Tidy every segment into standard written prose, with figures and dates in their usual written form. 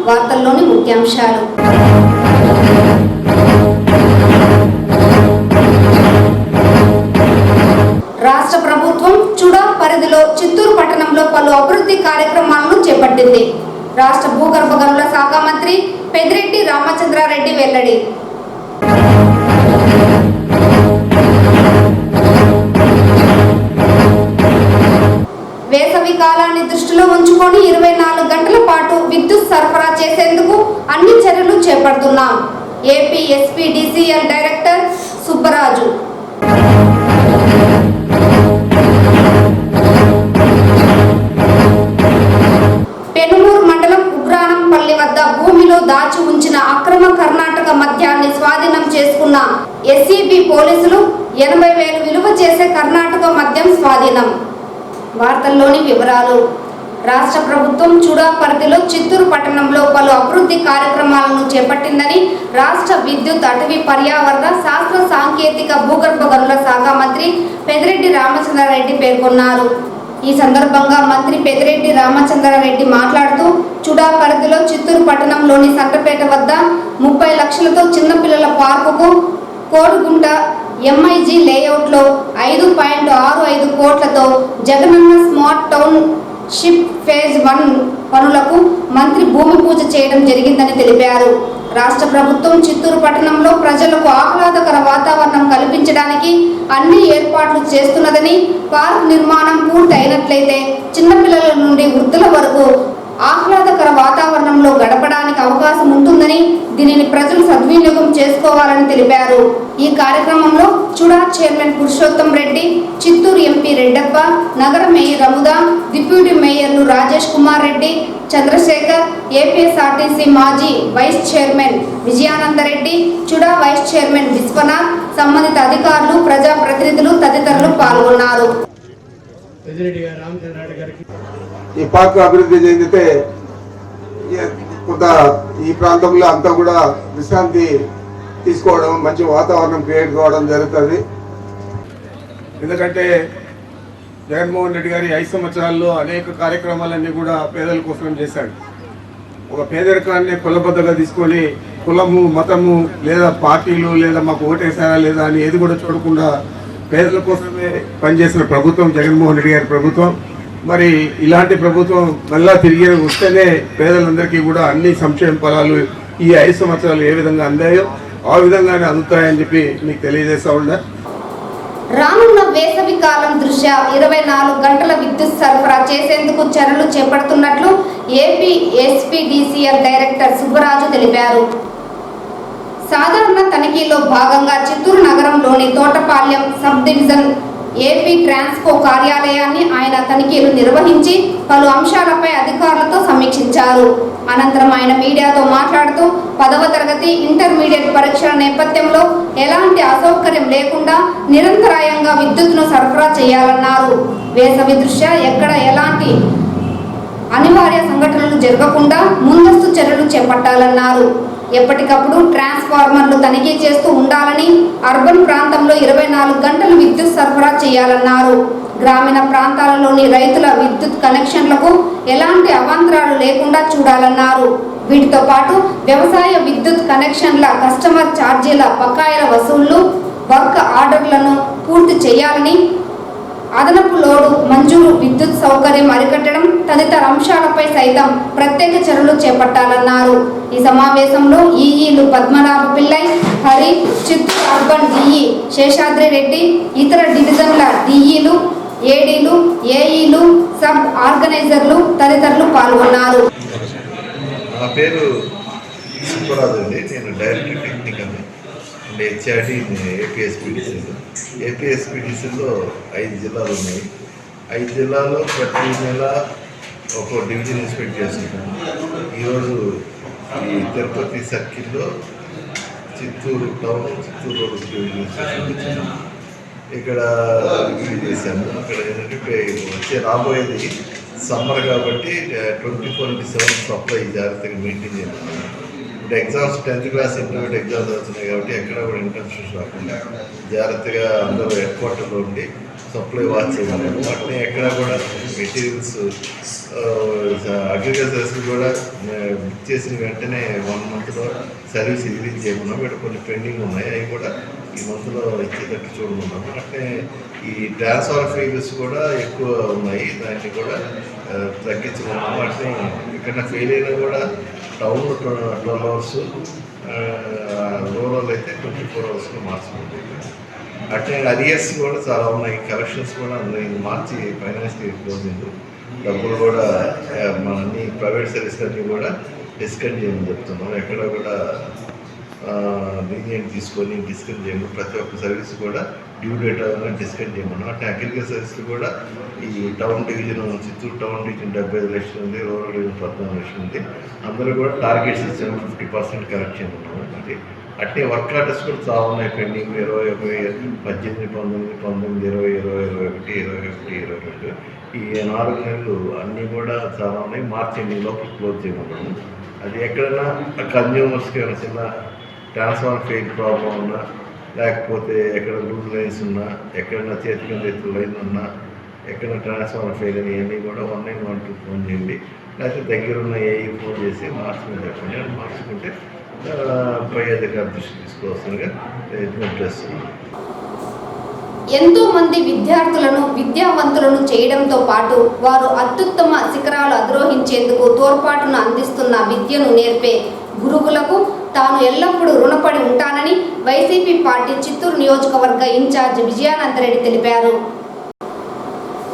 వార్తల్లోని ముఖ్యాంశాలు. రాష్ట్ర ప్రభుత్వం చుడా పరిధిలో చిత్తూరు పట్టణంలో పలు అభివృద్ధి కార్యక్రమాలను చేపట్టింది. రాష్ట్ర భూగర్భ గనుల శాఖ మంత్రి పెద్దిరెడ్డి రామచంద్రారెడ్డి వెల్లడి. వేసవి కాలాన్ని దృష్టిలో ఉంచుకొని 24 గంటల పాటు విద్యుత్ సరఫరా చేసేందుకు అన్ని చర్యలు చేపడుతున్నాం. AP SPDCL director Subbaraju. Penumuru మండలం ఉగ్రానంపల్లి వద్ద భూమిలో దాచి ఉంచిన అక్రమ కర్ణాటక మద్యాన్ని స్వాధీనం చేసుకున్న ఎస్సీబీ పోలీసులు 80,000 విలువ చేసే కర్ణాటక మద్యం స్వాధీనం. వార్తల్లోని వివరాలు. రాష్ట్ర ప్రభుత్వం చుడా పరిధిలో చిత్తూరు పట్టణంలో పలు అభివృద్ధి కార్యక్రమాలను చేపట్టిందని రాష్ట్ర విద్యుత్, అటవీ, పర్యావరణ, శాస్త్ర, సాంకేతిక, భూగర్భ గనుల శాఖ మంత్రి పెద్దిరెడ్డి రామచంద్రారెడ్డి పేర్కొన్నారు. ఈ సందర్భంగా మంత్రి పెద్దిరెడ్డి రామచంద్రారెడ్డి మాట్లాడుతూ చుడా పరిధిలో చిత్తూరు పట్టణంలోని సంతపేట వద్ద 30 లక్షలతో చిన్నపిల్లల పార్కుకు, కోడిగుంట ఎంఐజీ లేఅవుట్లో 5.65 కోట్లతో Jagananna smart town ship phase 1 పనులకు మంత్రి భూమి పూజ చేయడం జరిగిందని తెలిపారు. రాష్ట్ర ప్రభుత్వం చిత్తూరు పట్టణంలో ప్రజలకు ఆహ్లాదకర వాతావరణం కల్పించడానికి అన్ని ఏర్పాట్లు చేస్తున్నదని, పార్క్ నిర్మాణం పూర్తి అయినట్లయితే చిన్నపిల్లల నుండి వృద్ధుల వరకు ఆహ్లాదకర వాతావరణంలో గడపడానికి అవకాశం ఉంటుందని, దీనిని ప్రజలు సద్వినియోగం చేసుకోవాలని తెలిపారు. ఈ కార్యక్రమంలో చుడా చైర్మన్ పురుషోత్తం రెడ్డి, చిత్తూరు ఎంపీ రెడ్డప్ప, నగర మేయర్ అముదా, డిప్యూటీ మేయర్లు రాజేష్ కుమార్ రెడ్డి, చంద్రశేఖర్, ఏపీఎస్ఆర్టీసీ మాజీ vice chairman Vijayanandareddy, CHUDA vice chairman Vishwanath, సంబంధిత అధికారులు, ప్రజాప్రతినిధులు తదితరులు పాల్గొన్నారు. ఈ పార్క్ అభివృద్ధి చెందితే కొంత ఈ ప్రాంతంలో అంతా కూడా విశ్రాంతి తీసుకోవడం, మంచి వాతావరణం క్రియేట్ కావడం జరుగుతుంది. ఎందుకంటే జగన్మోహన్ రెడ్డి గారి 5 సంవత్సరాల్లో అనేక కార్యక్రమాలన్నీ కూడా పేదల కోసం చేశాడు. ఒక పేదరికాన్ని కులబద్దగా తీసుకొని కులము, మతము లేదా పార్టీలు లేదా మాకు ఓటేసారా లేదా అని ఏది కూడా చూడకుండా పేదల కోసమే పనిచేసిన ప్రభుత్వం జగన్మోహన్ రెడ్డి గారి ప్రభుత్వం. మరి ఇలాంటి ప్రభుత్వం మళ్ళా తిరిగి వస్తేనే పేదలందరికీ కూడా అన్ని సంక్షేమ ఫలాలు ఈ 5 సంవత్సరాలు ఏ విధంగా అందాయో ఆ విధంగానే అందుతాయని చెప్పి మీకు తెలియజేస్తా ఉన్నా. రానున్న వేసవి కాలం దృష్ట్యా 24 గంటల విద్యుత్ సరఫరా చేసేందుకు చర్యలు చేపడుతున్నట్లు ఏపీ ఎస్పీడీసీఎల్ డైరెక్టర్ సుబ్బరాజు తెలిపారు. సాధారణ తనిఖీలో భాగంగా చిత్తూరు నగరంలోని Thotapalem sub division AP Transco కార్యాలయాన్ని ఆయన తనిఖీలు నిర్వహించి పలు అంశాలపై అధికారులతో సమీక్షించారు. అనంతరం ఆయన మీడియాతో మాట్లాడుతూ 10వ తరగతి, ఇంటర్మీడియట్ పరీక్షల నేపథ్యంలో ఎలాంటి అసౌకర్యం లేకుండా నిరంతరాయంగా విద్యుత్తును సరఫరా చేయాలన్నారు. వేసవి దృష్ట్యా ఎక్కడ ఎలాంటి అనివార్య సంఘటనలు జరగకుండా ముందస్తు చర్యలు చేపట్టాలన్నారు. ఎప్పటికప్పుడు ట్రాన్స్ఫార్మర్లు తనిఖీ చేస్తూ ఉండాలని, అర్బన్ ప్రాంతంలో 24 గంటలు విద్యుత్ సరఫరా చేయాలన్నారు. గ్రామీణ ప్రాంతాలలోని రైతుల విద్యుత్ కనెక్షన్లకు ఎలాంటి అవాంతరాలు లేకుండా చూడాలన్నారు. వీటితో పాటు వ్యవసాయ విద్యుత్ కనెక్షన్ల కస్టమర్ ఛార్జీల బకాయిల వసూళ్లు, వర్క్ ఆర్డర్లను పూర్తి చేయాలని, అదనపు లోడు మంజూరు, విద్యుత్ సౌకర్యం అరికట్టడం తదితర అంశాలపై సైతం ప్రత్యేక చర్యలు చేపట్టాలన్నారు. ఈ సమావేశంలో ఈఈలు పద్మనాభ పిల్లై, హరి, చిత్తూరు అర్బన్ డిఈ శేషాద్రి రెడ్డి, ఇతర డివిజన్ల డిఈలు, ఏడీలు, ఏఈలు, సబ్ ఆర్గనైజర్లు తదితరులు పాల్గొన్నారు. నా పేరు సుబ్బరాజు అండి. నేను డైరెక్టర్ టెక్నికల్ అండ్ హెచ్ఆర్డి ఏపీఎస్పీడీసీలో. ఏపీఎస్పీడీసీలో 5 జిల్లాలు ఉన్నాయి. 5 జిల్లాలో ప్రతి నెల ఒక డివిజన్ ఇన్స్పెక్ట్ చేస్తున్నాను. ఈరోజు ఈ తిరుపతి సర్కిల్లో Chittoor town, Chittoor road division inspection వచ్చాను. ఇక్కడ రివ్యూ చేశాను. అక్కడ ఏంటంటే వచ్చే రాబోయేది సమ్మర్ కాబట్టి 24/7 సప్లై జాగ్రత్తగా మెయింటైన్ చేయాలి. ఇప్పుడు exams 10th class intermediate exams అవుతున్నాయి కాబట్టి ఎక్కడ కూడా ఇంటర్న్షిప్స్ రాకుండా జాగ్రత్తగా అందరూ హెడ్ క్వార్టర్లో ఉండి సప్లై వాచ్ చేయమన్నాము. అట్నే ఎక్కడ కూడా మెటీరియల్స్ అగ్రికల్చర్స్ కూడా బుక్ చేసిన వెంటనే 1 monthలో సర్వీస్ రిలీజ్ చేయమన్నాము. ఇక్కడ కొన్ని పెండింగ్ ఉన్నాయి, అవి కూడా ఈ మంత్లో ఇచ్చేటట్టు చూడమన్నాము. అట్నే ఈ ట్రాన్స్ఫర్ ఫెయిల్స్ కూడా ఎక్కువ ఉన్నాయి, దాన్ని కూడా తగ్గించమన్నాము. అట్నే ఇక్కడ ఫెయిల్ అయినా కూడా టౌన్ 12 hours, రూరల్ అయితే 24 hours మార్చుకుంటుంది. అట్నే అరియర్స్ కూడా చాలా ఉన్నాయి, కలెక్షన్స్ కూడా ఉన్నాయి. మార్చి ఫైనాన్స్ క్లోజింగ్ డబ్బులు కూడా మన అన్ని ప్రైవేట్ సర్వీస్ అన్నీ కూడా డిస్కౌంట్ చేయమని చెప్తున్నాం. ఎక్కడ కూడా లీనియంట్ తీసుకొని డిస్కౌంట్ చేయమని, ప్రతి ఒక్క సర్వీస్ కూడా డ్యూ డేట్ డిస్కౌంట్ చేయమన్నాం. అంటే అగ్రికల్చర్ సర్వీస్లు కూడా ఈ town division, Chittoor town division 75 లక్షలు ఉంది, రూరల్ డివిజన్ 14 లక్షలు ఉంది. అందరూ కూడా టార్గెట్స్ ఇచ్చాము, 50% కరెక్ట్ చేయమన్నాము. అది అట్టే వర్క్ ఆర్డర్స్ కూడా చాలా ఉన్నాయి పెండింగ్. 20, 18, 19, 20, 20, 21, 21, 22 ఈ 4 నెలలు అన్నీ కూడా చాలా ఉన్నాయి. మార్చి లోపల క్లోజ్ చేయమన్నాము. అది ఎక్కడైనా కన్జ్యూమర్స్కి ఏమైనా చిన్న ట్రాన్స్ఫార్మర్ ఫెయిల్ ప్రాబ్లం ఉన్నా, లేకపోతే ఎక్కడ లూజ్ లైన్స్ ఉన్నా, ఎక్కడైనా చేతి కింద ఎత్తు లైన్ ఉన్నా, ఎక్కడ ట్రాన్స్ఫార్మర్ ఫెయిల్ అని ఇవన్నీ కూడా 1912 ఫోన్ చేయండి, లేకపోతే దగ్గర ఉన్న ఏఈ ఫోన్ చేసి మార్చుకుని చెప్పండి. అది మార్చుకుంటే పై అధికారి దృష్టి తీసుకోవాల్సిందిగా విజ్ఞప్తి చేస్తున్నాను. ఎంతో మంది విద్యార్థులను విద్యావంతులను చేయడంతో పాటు వారు అత్యుత్తమ శిఖరాలు అధిరోహించేందుకు తోడ్పాటును అందిస్తున్న విద్యను నేర్పే గురువులకు తాను ఎల్లప్పుడూ రుణపడి ఉంటానని వైసీపీ పార్టీ చిత్తూరు నియోజకవర్గ ఇన్ఛార్జ్ విజయానందరెడ్డి తెలిపారు.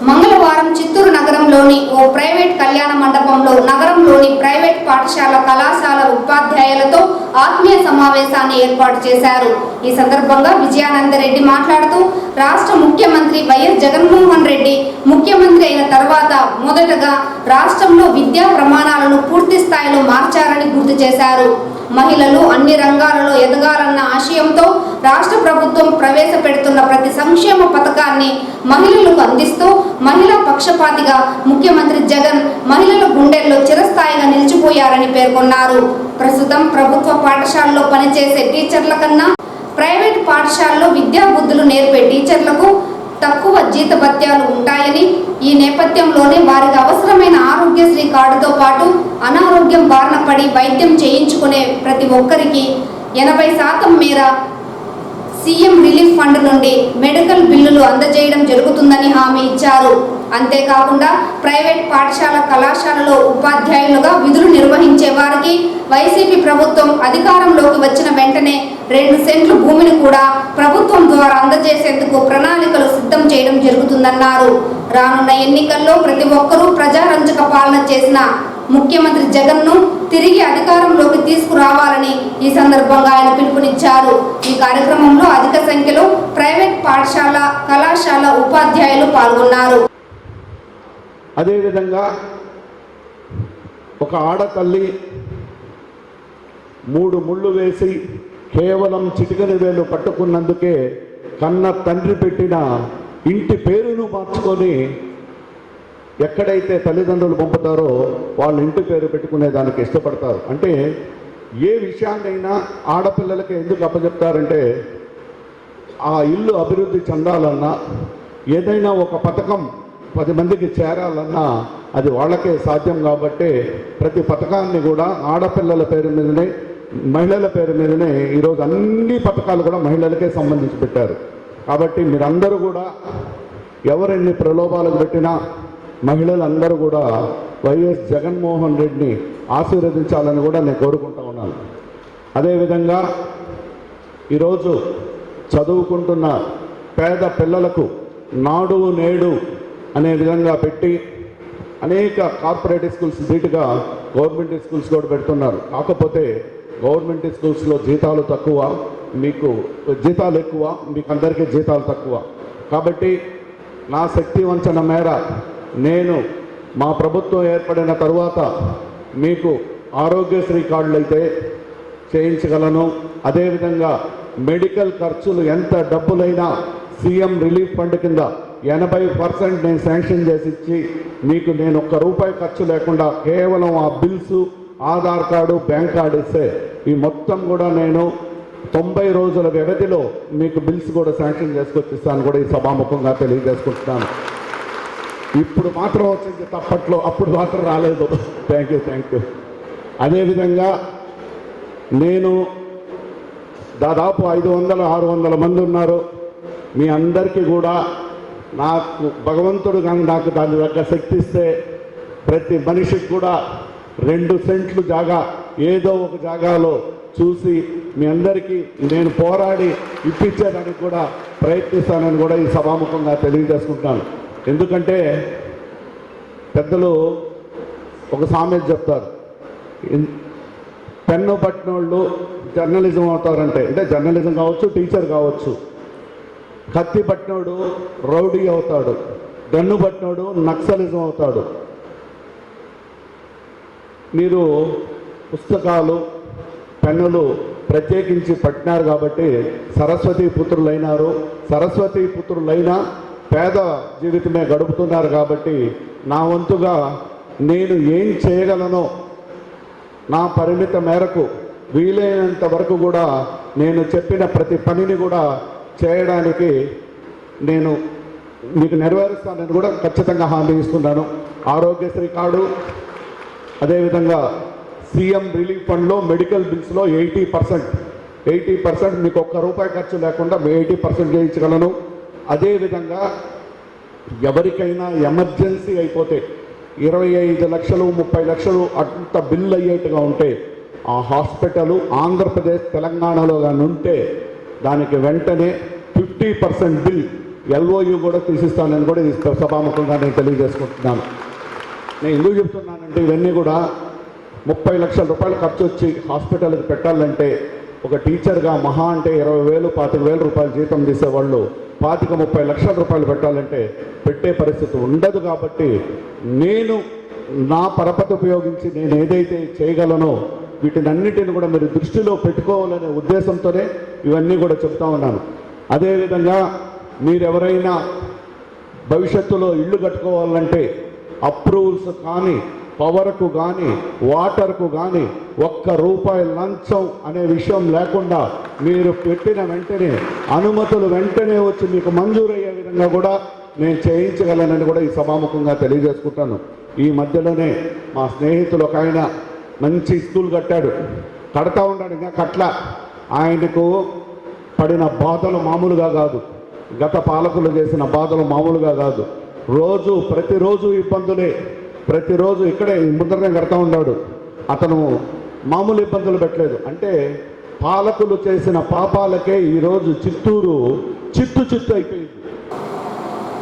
మంగళవారం చిత్తూరు నగరంలోని ఓ ప్రైవేట్ కళ్యాణ మండపంలో నగరంలోని ప్రైవేట్ పాఠశాల కళాశాల ఉపాధ్యాయులతో ఆత్మీయ సమావేశాన్ని ఏర్పాటు చేశారు. ఈ సందర్భంగా విజయానందరెడ్డి మాట్లాడుతూ రాష్ట్ర ముఖ్యమంత్రి వైఎస్ జగన్మోహన్ రెడ్డి ముఖ్యమంత్రి అయిన తర్వాత మొదటగా రాష్ట్రంలో విద్యా ప్రమాణాలను పూర్తి స్థాయిలో మార్చారని గుర్తు చేశారు. మహిళలు అన్ని రంగాలలో ఎదగాలన్న ఆశయంతో రాష్ట్ర ప్రభుత్వం ప్రవేశపెడుతున్న ప్రతి సంక్షేమ పథకాన్ని మహిళలకు అందిస్తూ మహిళా పక్షపాతిగా ముఖ్యమంత్రి జగన్ మహిళల గుండెల్లో చిరస్థాయిగా నిలిచిపోయారని పేర్కొన్నారు. ప్రస్తుతం ప్రభుత్వ పాఠశాలలో పనిచేసే టీచర్ల కన్నా ప్రైవేట్ పాఠశాలలో విద్యా బుద్ధులు నేర్పే టీచర్లకు తక్కువ జీతభత్యాలు ఉంటాయని, ఈ నేపథ్యంలోనే వారికి అవసరమైన ఆరోగ్యశ్రీ కార్డుతో పాటు అనారోగ్యం బారిన పడి వైద్యం చేయించుకునే ప్రతి ఒక్కరికి 80% మేర సీఎం రిలీఫ్ ఫండ్ నుండి మెడికల్ బిల్లులు అందజేయడం జరుగుతుందని హామీ ఇచ్చారు. అంతేకాకుండా ప్రైవేట్ పాఠశాల కళాశాలలో ఉపాధ్యాయులుగా విధులు నిర్వహించే వారికి వైసీపీ ప్రభుత్వం అధికారంలోకి వచ్చిన వెంటనే 2 సెంట్లు భూమిని కూడా ప్రభుత్వం ద్వారా అందజేసేందుకు ప్రణాళికలు సిద్ధం చేయడం జరుగుతుందన్నారు. రానున్న ఎన్నికల్లో ప్రతి ఒక్కరూ ప్రజారంజక పాలన చేసిన ముఖ్యమంత్రి జగన్ను తిరిగి అధికారంలోకి తీసుకురావాలని ఈ సందర్భంగా ఆయన పిలుపునిచ్చారు. ఈ కార్యక్రమంలో అధిక సంఖ్యలో ప్రైవేట్ పాఠశాల కళాశాల ఉపాధ్యాయులు పాల్గొన్నారు. అదేవిధంగా ఒక ఆడతల్లి 3 ముళ్ళు వేసి కేవలం చిటికెన వేలు పట్టుకున్నందుకే కన్న తండ్రి పెట్టిన ఇంటి పేరును మార్చుకొని ఎక్కడైతే తల్లిదండ్రులు పంపుతారో వాళ్ళ ఇంటి పేరు పెట్టుకునే దానికి ఇష్టపడతారు. అంటే ఏ విషయాన్నైనా ఆడపిల్లలకి ఎందుకు అప్పచెప్తారంటే ఆ ఇల్లు అభివృద్ధి చెందాలన్నా, ఏదైనా ఒక పథకం 10 మందికి చేరాలన్నా అది వాళ్ళకే సాధ్యం. కాబట్టి ప్రతి పథకాన్ని కూడా ఆడపిల్లల పేరు మీదనే, మహిళల పేరు మీదనే ఈరోజు అన్ని పథకాలు కూడా మహిళలకే సంబంధించి పెట్టారు. కాబట్టి మీరందరూ కూడా ఎవరెన్ని ప్రలోభాలకు పెట్టినా మహిళలందరూ కూడా వైఎస్ జగన్మోహన్ రెడ్డిని ఆశీర్వదించాలని కూడా నేను కోరుకుంటా ఉన్నాను. అదేవిధంగా ఈరోజు చదువుకుంటున్న పేద పిల్లలకు నాడు నేడు అనే విధంగా పెట్టి అనేక కార్పొరేట్ స్కూల్స్ ధీటుగా గవర్నమెంట్ స్కూల్స్ కూడా పెడుతున్నారు. కాకపోతే గవర్నమెంట్ స్కూల్స్లో జీతాలు తక్కువ, మీకు జీతాలు ఎక్కువ, మీకు అందరికీ జీతాలు తక్కువ. కాబట్టి నా శక్తి వంచన మేర నేను మా ప్రభుత్వం ఏర్పడిన తరువాత మీకు ఆరోగ్యశ్రీ కార్డులు అయితే చేయించగలను. అదేవిధంగా మెడికల్ ఖర్చులు ఎంత డబ్బులైనా సీఎం రిలీఫ్ ఫండ్ కింద 80% నేను శాంక్షన్ చేసి ఇచ్చి మీకు నేను ₹1 ఖర్చు లేకుండా కేవలం ఆ bills, Aadhaar card, bank card ఇస్తే ఈ మొత్తం కూడా నేను 90 రోజుల వ్యవధిలో మీకు బిల్స్ కూడా శాంక్షన్ చేసుకొచ్చిస్తాను కూడా ఈ సభాముఖంగా తెలియజేసుకుంటున్నాను. ఇప్పుడు మాత్రం వచ్చింది తప్పట్లో, అప్పుడు మాత్రం రాలేదు. Thank you. అదేవిధంగా నేను దాదాపు 500-600 మంది ఉన్నారు. మీ అందరికీ కూడా నాకు భగవంతుడు కానీ నాకు దాని దగ్గర శక్తి ఇస్తే ప్రతి మనిషికి కూడా 2 సెంట్లు జాగా ఏదో ఒక జాగాలో చూసి మీ అందరికీ నేను పోరాడి ఇప్పించేదానికి కూడా ప్రయత్నిస్తానని కూడా ఈ సభాముఖంగా తెలియజేసుకుంటాను. ఎందుకంటే పెద్దలు ఒక సామెత చెప్తారు, పెన్ను పట్టినోళ్ళు జర్నలిజం అవుతారంటే, అంటే జర్నలిజం కావచ్చు, టీచర్ కావచ్చు. కత్తి పట్టినోడు రౌడీ అవుతాడు, గన్ను పట్టినోడు నక్సలిజం అవుతాడు. మీరు పుస్తకాలు పెన్నులు ప్రత్యేకించి పట్టినారు కాబట్టి సరస్వతీ పుత్రులైనారు. సరస్వతీ పుత్రులైన పేద జీవితమే గడుపుతున్నారు కాబట్టి నా వంతుగా నేను ఏం చేయగలనో నా పరిమిత మేరకు వీలైనంత వరకు కూడా నేను చెప్పిన ప్రతి పనిని కూడా చేయడానికి నేను మీకు నెరవేరుస్తానని కూడా ఖచ్చితంగా హామీ ఇస్తున్నాను. ఆరోగ్యశ్రీ కార్డు, అదేవిధంగా సీఎం రిలీఫ్ ఫండ్లో మెడికల్ బిల్స్లో 80% మీకు ₹1 ఖర్చు లేకుండా 80% చేయించగలను. అదేవిధంగా ఎవరికైనా ఎమర్జెన్సీ అయిపోతే 25 లక్షలు 30 లక్షలు అంత బిల్ అయ్యేట్టుగా ఉంటే ఆ హాస్పిటల్ ఆంధ్రప్రదేశ్ తెలంగాణలో కానీ ఉంటే దానికి వెంటనే 50% బిల్ LOU కూడా తీసిస్తానని కూడా ఈ సభాముఖంగా నేను తెలియజేసుకుంటున్నాను. నేను ఎందుకు చెప్తున్నానంటే ఇవన్నీ కూడా 30 లక్షల రూపాయలు ఖర్చు వచ్చి హాస్పిటల్కి పెట్టాలంటే ఒక టీచర్గా మహా అంటే 20,000 25,000 రూపాయలు జీతం తీసేవాళ్ళు 25-30 లక్షల రూపాయలు పెట్టాలంటే పెట్టే పరిస్థితి ఉండదు. కాబట్టి నేను నా పరపతి ఉపయోగించి నేను ఏదైతే చేయగలనో వీటినన్నిటిని కూడా మీరు దృష్టిలో పెట్టుకోవాలనే ఉద్దేశంతోనే ఇవన్నీ కూడా చెప్తా ఉన్నాను. అదేవిధంగా మీరెవరైనా భవిష్యత్తులో ఇల్లు కట్టుకోవాలంటే అప్రూవల్స్ కానీ, పవర్కు కానీ, వాటర్కు కానీ ₹1 లంచం అనే విషయం లేకుండా మీరు పెట్టిన వెంటనే అనుమతులు వెంటనే వచ్చి మీకు మంజూరయ్యే విధంగా కూడా నేను చేయించగలనని కూడా ఈ సభాముఖంగా తెలియజేసుకుంటాను. ఈ మధ్యలోనే మా స్నేహితులు ఒక ఆయన మంచి స్కూల్ కట్టాడు, కడతా ఉన్నాడు, ఇంకా కట్ల. ఆయనకు పడిన బాధలు మామూలుగా కాదు, గత పాలకులు చేసిన బాధలు మామూలుగా కాదు. ప్రతిరోజు ఇబ్బందులే, ప్రతిరోజు ఇక్కడే ముందరనే కడతా ఉన్నాడు. అతను మామూలు ఇబ్బందులు పెట్టలేదు. అంటే పాలకులు చేసిన పాపాలకే ఈరోజు చిత్తూరు చిత్తు అయిపోయింది.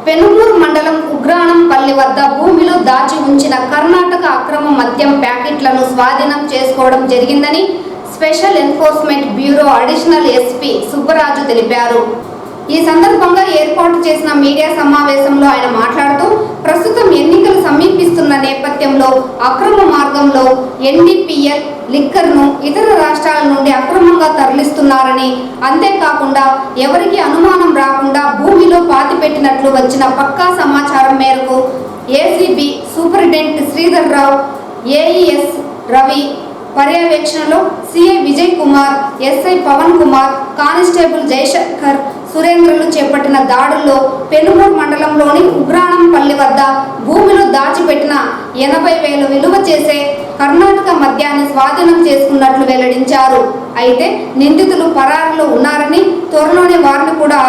పెనుమూరు మండలం ఉగ్రాణంపల్లి వద్ద భూమిలో దాచి ఉంచిన కర్ణాటక అక్రమ మద్యం ప్యాకెట్లను స్వాధీనం చేసుకోవడం జరిగిందని special enforcement bureau additional SP Subbaraju తెలిపారు. ఈ సందర్భంగా ఏర్పాటు చేసిన మీడియా సమావేశంలో ఆయన మాట్లాడుతూ ప్రస్తుతం ఎన్నికలు సమీపిస్తున్న నేపథ్యంలో అక్రమ మార్గంలో NDPL లిక్కర్ను ఇతర రాష్ట్రాల నుండి అక్రమంగా తరలిస్తున్నారని, అంతేకాకుండా ఎవరికి అనుమానం రాకుండా భూమిలో పాతిపెట్టినట్లు వచ్చిన పక్కా సమాచారం మేరకు ACB superintendent Sridhar Rao, AES Ravi పర్యవేక్షణలో CI Vijay Kumar, SI Pavan Kumar, constable Jayashankar, సురేంద్రలు చేపట్టిన దాడుల్లో పెనుమూరు మండలంలోని ఉగ్రాణంపల్లి వద్ద భూమిలో దాచిపెట్టిన 80,000 విలువ చేసే కర్ణాటక మద్యాన్ని స్వాధీనం చేసుకున్నట్లు వెల్లడించారు. అయితే నిందితులు పరారులో ఉన్నారని, త్వరలోనే వారిని కూడా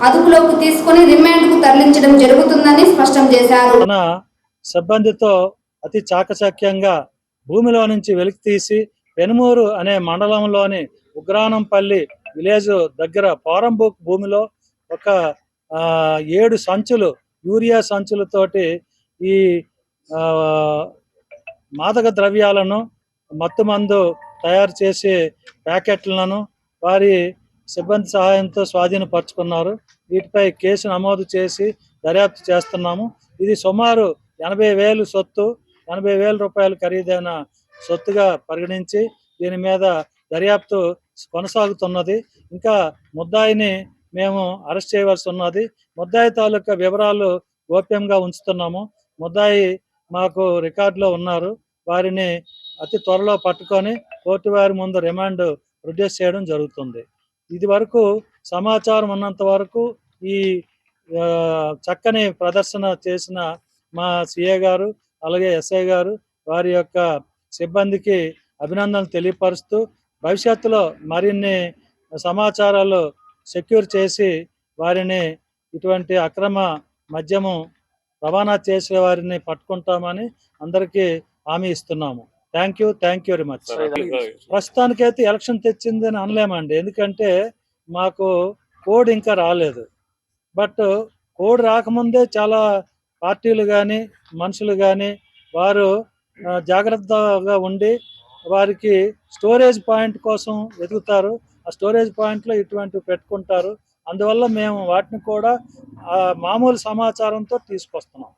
అదుపులోకి తీసుకుని రిమాండ్కు తరలించడం జరుగుతుందని స్పష్టం చేశారు. సిబ్బందితో అతి చాకచక్యంగా భూమిలో నుంచి వెలికి తీసి పెనుమూరు అనే మండలంలోని ఉగ్రాణంపల్లి విలేజ్ దగ్గర పోరంబూక్ భూమిలో ఒక 7 సంచులు యూరియా సంచులతోటి ఈ మాదక ద్రవ్యాలను, మత్తుమందు తయారు చేసే ప్యాకెట్లను వారి సిబ్బంది సహాయంతో స్వాధీనపరుచుకున్నారు. వీటిపై కేసు నమోదు చేసి దర్యాప్తు చేస్తున్నాము. ఇది సుమారు 80,000 సొత్తు, 80,000 రూపాయలు ఖరీదైన సొత్తుగా పరిగణించి దీని మీద దర్యాప్తు కొనసాగుతున్నది. ఇంకా ముద్దాయిని మేము అరెస్ట్ చేయవలసి ఉన్నది. ముద్దాయి తాలూకా వివరాలు గోప్యంగా ఉంచుతున్నాము. ముద్దాయి మాకు రికార్డులో ఉన్నారు. వారిని అతి త్వరలో పట్టుకొని కోర్టు వారి ముందు రిమాండ్ ప్రొడ్యూస్ చేయడం జరుగుతుంది. ఇది వరకు సమాచారం ఉన్నంత వరకు ఈ చక్కని ప్రదర్శన చేసిన మా సిఏ గారు అలాగే ఎస్ఐ గారు వారి యొక్క సిబ్బందికి అభినందనలు తెలియపరుస్తూ భవిష్యత్తులో మరిన్ని సమాచారాలు సెక్యూర్ చేసి వారిని ఇటువంటి అక్రమ మద్యము రవాణా చేసే వారిని పట్టుకుంటామని అందరికీ హామీ ఇస్తున్నాము. Thank you very much. ప్రస్తుతానికైతే ఎలక్షన్ తెచ్చిందని అనలేమండి, ఎందుకంటే మాకు కోడ్ ఇంకా రాలేదు. బట్ కోడ్ రాకముందే చాలా పార్టీలు కానీ మనుషులు కానీ వారు జాగ్రత్తగా ఉండి వారికి స్టోరేజ్ పాయింట్ కోసం వెతుకుతారు. ఆ స్టోరేజ్ పాయింట్లో ఇటువంటివి పెట్టుకుంటారు. అందువల్ల మేము వాటిని కూడా మామూలు సమాచారంతో తీసుకొస్తున్నాం.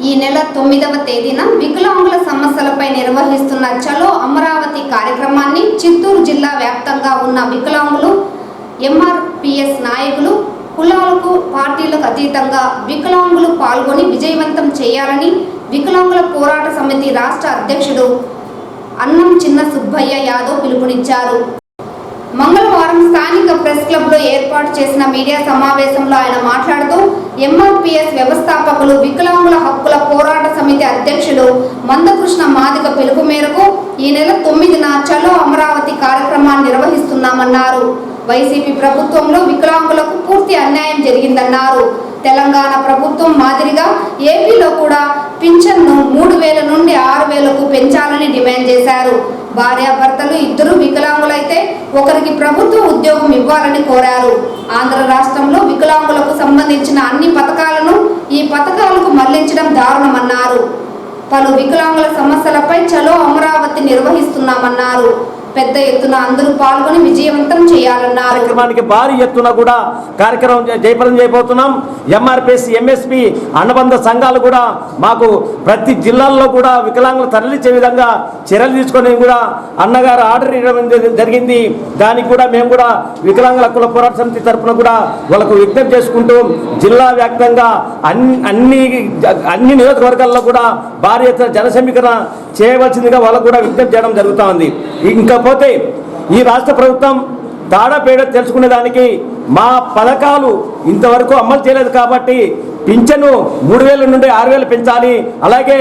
ఈ నెల 9వ తేదీన వికలాంగుల సమస్యలపై నిర్వహిస్తున్న చలో అమరావతి కార్యక్రమాన్ని చిత్తూరు జిల్లా వ్యాప్తంగా ఉన్న వికలాంగులు, ఎంఆర్పిఎస్ నాయకులు, కులాలకు పార్టీలకు అతీతంగా వికలాంగులు పాల్గొని విజయవంతం చేయాలని వికలాంగుల పోరాట సమితి రాష్ట్ర అధ్యక్షుడు అన్నం చిన్న సుబ్బయ్య యాదవ్ పిలుపునిచ్చారు. మంగళవారం స్థానిక ప్రెస్ క్లబ్లో ఏర్పాటు చేసిన మీడియా సమావేశంలో ఆయన మాట్లాడుతూ ఎంఆర్పిఎస్ వ్యవస్థాపకులు వికలాంగుల హక్కుల పోరాట సమితి అధ్యక్షులు మందకృష్ణ మాదిగ పిలుపు మేరకు ఈ నెల 9న చలో అమరావతి కార్యక్రమాన్ని నిర్వహిస్తున్నామన్నారు. వైసీపీ ప్రభుత్వంలో వికలాంగులకు పూర్తి అన్యాయం జరిగిందన్నారు. తెలంగాణ ప్రభుత్వం మాదిరిగా ఏపీలో కూడా పింఛన్ను 3,000 నుండి 6,000కు పెంచాలని డిమాండ్ చేశారు. భార్యాభర్తలు ఇద్దరు వికలాంగులైతే ఒకరికి ప్రభుత్వ ఉద్యోగం ఇవ్వాలని కోరారు. ఆంధ్ర రాష్ట్రంలో వికలాంగులకు సంబంధించిన అన్ని పథకాలను ఈ పథకాలకు మళ్లించడం దారుణమన్నారు. పలు వికలాంగుల సమస్యలపై చలో అమరావతి నిర్వహిస్తున్నామన్నారు. పెద్ద ఎత్తున అందరూ పాల్గొని విజయవంతం చేయాలన్నారు. కార్యక్రమానికి భారీ ఎత్తున కూడా కార్యక్రమం జయప్రదం చేయబోతున్నాం. ఎంఆర్పిఎస్, ఎంఎస్పి అనుబంధ సంఘాలు కూడా మాకు ప్రతి జిల్లాల్లో కూడా వికలాంగులు తరలించే విధంగా చర్యలు తీసుకొని కూడా అన్నగారు ఆర్డర్ ఇవ్వడం జరిగింది. దానికి కూడా మేము కూడా వికలాంగుల హక్కుల పోరాట సమితి తరఫున కూడా వాళ్ళకు విజ్ఞప్తి చేసుకుంటూ జిల్లా వ్యాప్తంగా అన్ని నియోజకవర్గాల్లో కూడా భారీ ఎత్తున జన సమీకరణ చేయవలసిందిగా వాళ్ళకు కూడా విజ్ఞప్తి చేయడం జరుగుతూ ఉంది. ఇంకపోతే ఈ రాష్ట్ర ప్రభుత్వం తాడపేడ తెలుసుకునేదానికి మా పథకాలు ఇంతవరకు అమలు చేయలేదు కాబట్టి పింఛను 3,000 నుండి 6,000 పెంచాలి. అలాగే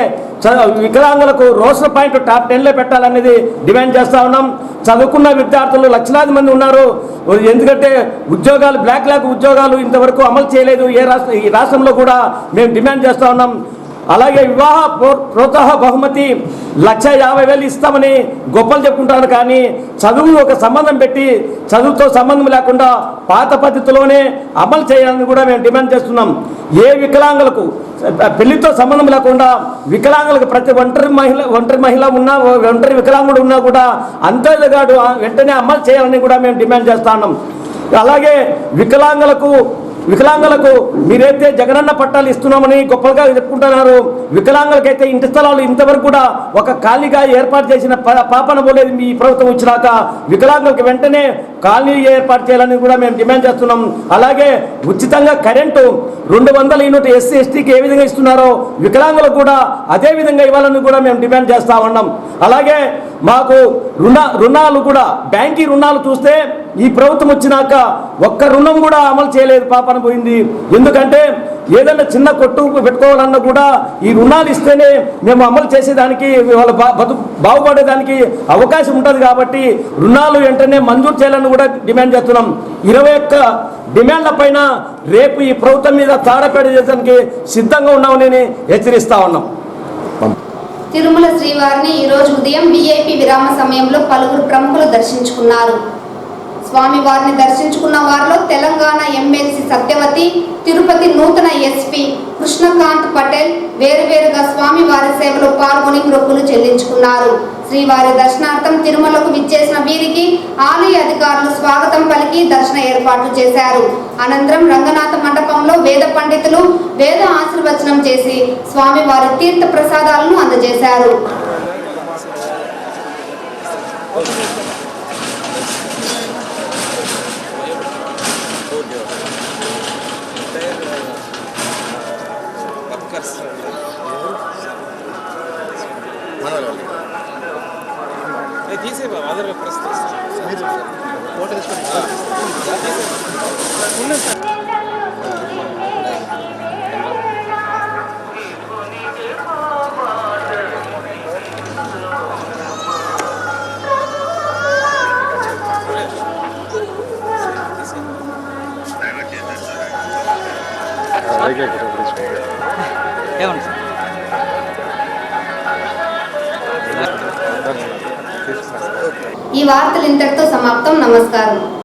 వికలాంగులకు రోస్టర్ పాయింట్ టాప్ 10లో పెట్టాలనేది డిమాండ్ చేస్తూ ఉన్నాం. చదువుకున్న విద్యార్థులు లక్షలాది మంది ఉన్నారు. ఎందుకంటే ఉద్యోగాలు బ్లాక్ ఉద్యోగాలు ఇంతవరకు అమలు చేయలేదు. ఈ రాష్ట్రంలో కూడా మేము డిమాండ్ చేస్తూ ఉన్నాం. అలాగే వివాహ ప్రోత్సాహ బహుమతి 1,50,000 ఇస్తామని గొప్పలు చెప్పుకుంటారు, కానీ చదువు ఒక సంబంధం పెట్టి చదువుతో సంబంధం లేకుండా పాత పద్ధతిలోనే అమలు చేయాలని కూడా మేము డిమాండ్ చేస్తున్నాం. ఏ వికలాంగులకు పెళ్లితో సంబంధం లేకుండా వికలాంగులకు ప్రతి ఒంటరి మహిళ ఉన్నా, ఒంటరి వికలాంగుడు ఉన్నా కూడా అంతేగాడు వెంటనే అమలు చేయాలని కూడా మేము డిమాండ్ చేస్తా ఉన్నాం. అలాగే వికలాంగులకు మీరైతే జగనన్న పట్టాలు ఇస్తున్నామని గొప్పగా చెప్పుకుంటున్నారు. వికలాంగులకైతే ఇంటి స్థలాలు ఇంతవరకు కూడా ఒక ఖాళీగా ఏర్పాటు చేసిన పాపన పోలేదు. ఈ ప్రభుత్వం వచ్చినాక వికలాంగులకు వెంటనే కాలనీ ఏర్పాటు చేయాలని కూడా మేము డిమాండ్ చేస్తున్నాం. అలాగే ఉచితంగా కరెంటు 200 యూనిట్ ఎస్సీ ఎస్టీకి ఏ విధంగా ఇస్తున్నారో వికలాంగులకు కూడా అదే విధంగా ఇవ్వాలని కూడా మేము డిమాండ్ చేస్తూ ఉన్నాం. అలాగే మాకు రుణాలు కూడా బ్యాంకీ రుణాలు చూస్తే ఈ ప్రభుత్వం వచ్చినాక ఒక్క రుణం కూడా అమలు చేయలేదు, పాపన పోయింది. ఎందుకంటే ఏదైనా చిన్న కొట్టు పెట్టుకోవాలన్నా కూడా ఈ రుణాలు ఇస్తేనే మేము అమలు చేసేదానికి వాళ్ళ బాగుపడేదానికి అవకాశం ఉంటుంది. కాబట్టి రుణాలు వెంటనే మంజూరు చేయాలని కూడా డిమాండ్ చేస్తున్నాం. 21 డిమాండ్ల పైన రేపు ఈ ప్రభుత్వం మీద తాడపేడ చేయడానికి సిద్ధంగా ఉన్నామని హెచ్చరిస్తా ఉన్నాం. తిరుమల శ్రీవారిని ఈరోజు ఉదయం విఐపి విరామ సమయంలో పలువురు ప్రముఖులు దర్శించుకున్నారు. స్వామివారిని దర్శించుకున్న వారిలో తెలంగాణ ఎమ్మెల్సీ సత్యవతి, తిరుపతి నూతన ఎస్పీ కృష్ణకాంత్ పటేల్ వేరువేరుగా స్వామివారి సేవలో పాల్గొని మొక్కులు చెల్లించుకున్నారు. శ్రీవారి దర్శనార్థం తిరుమలకు విచ్చేసిన వీరికి ఆలయ అధికారులు స్వాగతం పలికి దర్శన ఏర్పాట్లు చేశారు. అనంతరం రంగనాథ మండపంలో వేద పండితులు వేద ఆశీర్వచనం చేసి స్వామివారి తీర్థ ప్రసాదాలను అందజేశారు. తీసే బాబు అదర్ ప్రస్తుతం ఈ వార్తలు ఇంతటితో సమాప్తం. నమస్కారం.